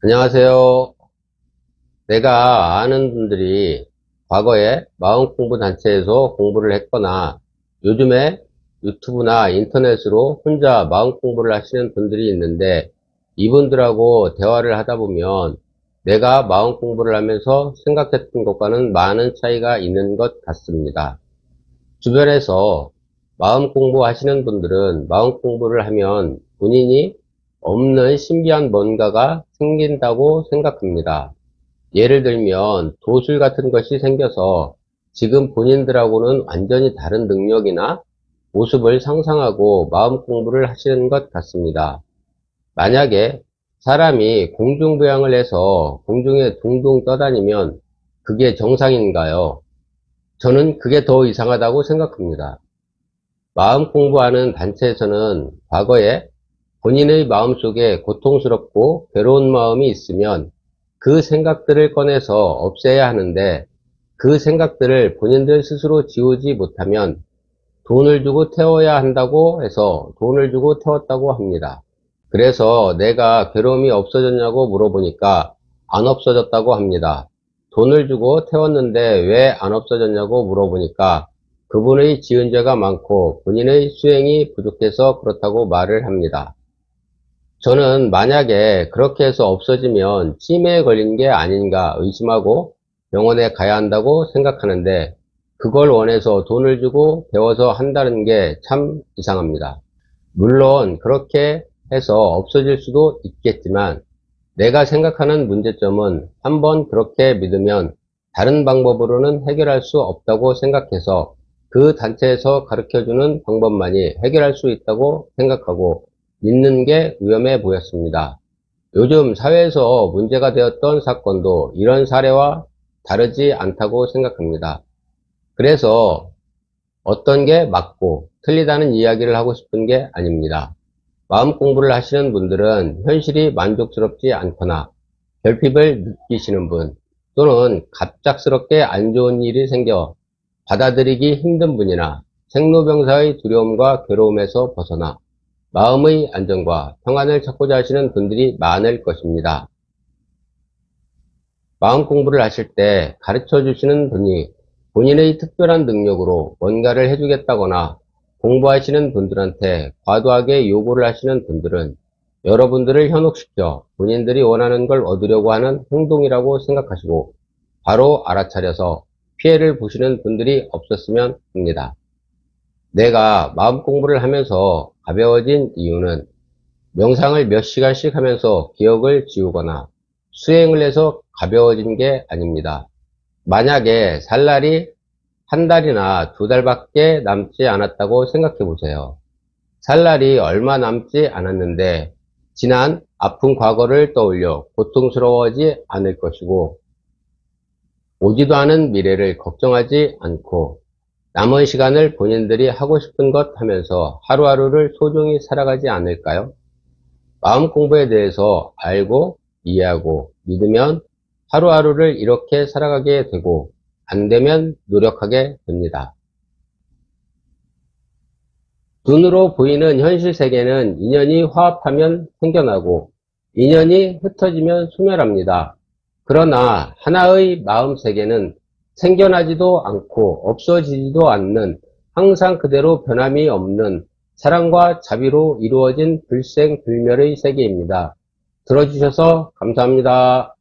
안녕하세요. 내가 아는 분들이 과거에 마음공부단체에서 공부를 했거나 요즘에 유튜브나 인터넷으로 혼자 마음공부를 하시는 분들이 있는데, 이분들하고 대화를 하다 보면 내가 마음공부를 하면서 생각했던 것과는 많은 차이가 있는 것 같습니다. 주변에서 마음공부 하시는 분들은 마음공부를 하면 본인이 없는 신비한 뭔가가 생긴다고 생각합니다. 예를 들면 도술 같은 것이 생겨서 지금 본인들하고는 완전히 다른 능력이나 모습을 상상하고 마음 공부를 하시는 것 같습니다. 만약에 사람이 공중부양을 해서 공중에 둥둥 떠다니면 그게 정상인가요? 저는 그게 더 이상하다고 생각합니다. 마음 공부하는 단체에서는 과거에 본인의 마음속에 고통스럽고 괴로운 마음이 있으면 그 생각들을 꺼내서 없애야 하는데, 그 생각들을 본인들 스스로 지우지 못하면 돈을 주고 태워야 한다고 해서 돈을 주고 태웠다고 합니다. 그래서 내가 괴로움이 없어졌냐고 물어보니까 안 없어졌다고 합니다. 돈을 주고 태웠는데 왜 안 없어졌냐고 물어보니까 그분의 지은 죄가 많고 본인의 수행이 부족해서 그렇다고 말을 합니다. 저는 만약에 그렇게 해서 없어지면 치매에 걸린 게 아닌가 의심하고 병원에 가야 한다고 생각하는데, 그걸 원해서 돈을 주고 배워서 한다는 게 참 이상합니다. 물론 그렇게 해서 없어질 수도 있겠지만, 내가 생각하는 문제점은 한번 그렇게 믿으면 다른 방법으로는 해결할 수 없다고 생각해서 그 단체에서 가르쳐주는 방법만이 해결할 수 있다고 생각하고 믿는 게 위험해 보였습니다. 요즘 사회에서 문제가 되었던 사건도 이런 사례와 다르지 않다고 생각합니다. 그래서 어떤 게 맞고 틀리다는 이야기를 하고 싶은 게 아닙니다. 마음 공부를 하시는 분들은 현실이 만족스럽지 않거나 결핍을 느끼시는 분, 또는 갑작스럽게 안 좋은 일이 생겨 받아들이기 힘든 분이나 생로병사의 두려움과 괴로움에서 벗어나 마음의 안정과 평안을 찾고자 하시는 분들이 많을 것입니다. 마음 공부를 하실 때 가르쳐 주시는 분이 본인의 특별한 능력으로 뭔가를 해주겠다거나, 공부하시는 분들한테 과도하게 요구를 하시는 분들은 여러분들을 현혹시켜 본인들이 원하는 걸 얻으려고 하는 행동이라고 생각하시고 바로 알아차려서 피해를 보시는 분들이 없었으면 합니다. 내가 마음 공부를 하면서 가벼워진 이유는 명상을 몇 시간씩 하면서 기억을 지우거나 수행을 해서 가벼워진 게 아닙니다. 만약에 살 날이 한 달이나 두 달밖에 남지 않았다고 생각해 보세요. 살 날이 얼마 남지 않았는데 지난 아픈 과거를 떠올려 고통스러워하지 않을 것이고, 오지도 않은 미래를 걱정하지 않고 남은 시간을 본인들이 하고 싶은 것 하면서 하루하루를 소중히 살아가지 않을까요? 마음 공부에 대해서 알고 이해하고 믿으면 하루하루를 이렇게 살아가게 되고, 안 되면 노력하게 됩니다. 눈으로 보이는 현실 세계는 인연이 화합하면 생겨나고 인연이 흩어지면 소멸합니다. 그러나 하나의 마음 세계는 생겨나지도 않고 없어지지도 않는, 항상 그대로 변함이 없는 사랑과 자비로 이루어진 불생불멸의 세계입니다. 들어주셔서 감사합니다.